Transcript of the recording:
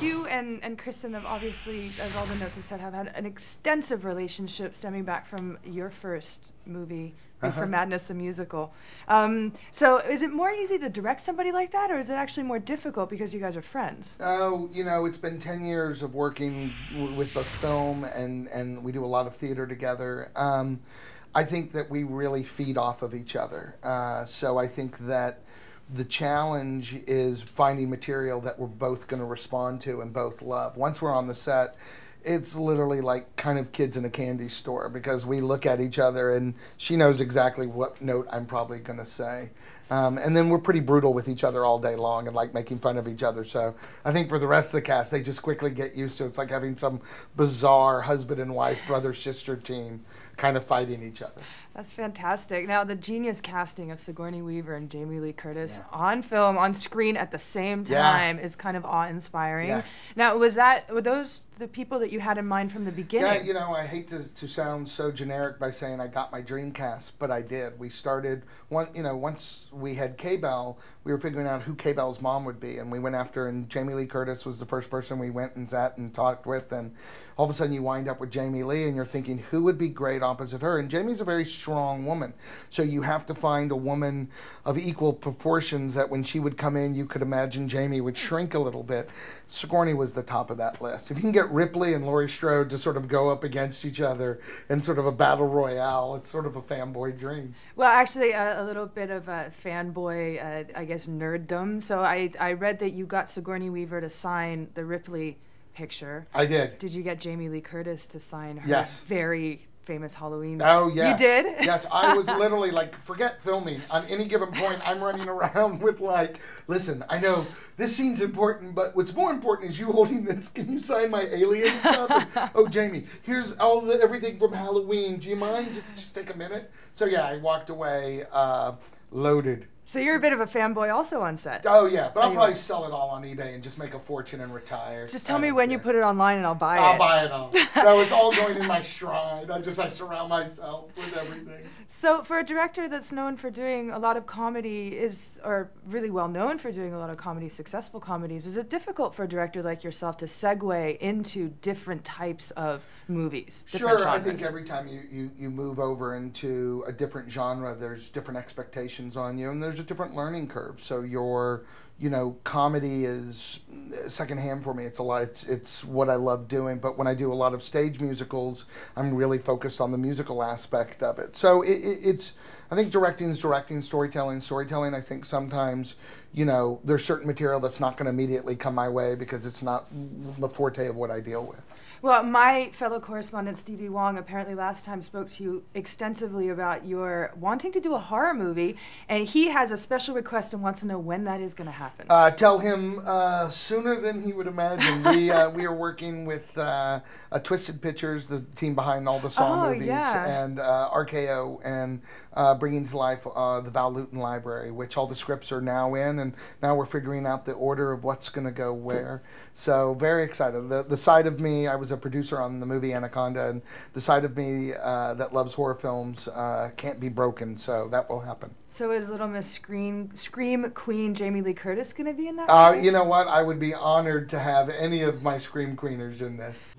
You and Kristen have obviously, as all the notes have said, have had an extensive relationship stemming back from your first movie, For Madness the Musical. So is it more easy to direct somebody like that, or is it actually more difficult because you guys are friends? Oh, you know, it's been 10 years of working with both film and we do a lot of theater together. I think that we really feed off of each other. So I think that the challenge is finding material that we're both going to respond to and both love. Once we're on the set, it's literally like kind of kids in a candy store, because we look at each other and she knows exactly what note I'm probably going to say. And then we're pretty brutal with each other all day long and like making fun of each other. So I think for the rest of the cast, they just quickly get used to it. It's like having some bizarre husband and wife, brother-sister team kind of fighting each other. That's fantastic. Now, the genius casting of Sigourney Weaver and Jamie Lee Curtis on film, on screen at the same time is kind of awe-inspiring. Yeah. Now, were those the people that you had in mind from the beginning? Yeah, you know, I hate to sound so generic by saying I got my dream cast, but I did. We started, once we had K-Bell, we were figuring out who K-Bell's mom would be, and we went after, and Jamie Lee Curtis was the first person we went and sat and talked with, and all of a sudden you wind up with Jamie Lee, and you're thinking, who would be great opposite her? And Jamie's a very strong woman, so you have to find a woman of equal proportions that when she would come in, you could imagine Jamie would shrink a little bit. Sigourney was the top of that list. If you can get Ripley and Laurie Strode to sort of go up against each other in sort of a battle royale, it's sort of a fanboy dream. Well, actually, a little bit of a fanboy, I guess, nerddom. So I read that you got Sigourney Weaver to sign the Ripley picture. I did. Did you get Jamie Lee Curtis to sign her very famous Halloween? Oh, yes. You did? Yes, I was literally like, forget filming. On any given point, I'm running around with like, listen, I know this scene's important, but what's more important is you holding this. Can you sign my alien stuff? And, oh, Jamie, here's everything from Halloween. Do you mind? Just take a minute. So yeah, I walked away loaded. So you're a bit of a fanboy also on set. Oh, yeah, but I'll probably sell it all on eBay and just make a fortune and retire. Just tell me when you put it online and I'll buy it. I'll buy it all. So it's all going in my shrine. I surround myself with everything. So for a director that's known for doing a lot of comedy, or really well known for doing a lot of comedy, successful comedies, is it difficult for a director like yourself to segue into different types of movies? Sure, I think every time you move over into a different genre, there's different expectations on you, and there's a different learning curve. So your, comedy is secondhand for me. It's a lot. It's what I love doing. But when I do a lot of stage musicals, I'm really focused on the musical aspect of it. So it's. I think directing is directing, storytelling. I think sometimes, there's certain material that's not going to immediately come my way because it's not the forte of what I deal with. Well, my fellow correspondent Stevie Wong apparently last time spoke to you extensively about your wanting to do a horror movie, and he has a special request and wants to know when that is going to happen. Tell him sooner than he would imagine. We are working with Twisted Pictures, the team behind all the Saw movies, and RKO, and bringing to life the Val Lewton Library, which all the scripts are now in, and now we're figuring out the order of what's going to go where. So very excited. The side of me, I was a producer on the movie Anaconda, and the side of me that loves horror films can't be broken, so that will happen. So is Little Miss Scream Queen Jamie Lee Curtis going to be in that movie? You know what? I would be honored to have any of my Scream Queeners in this.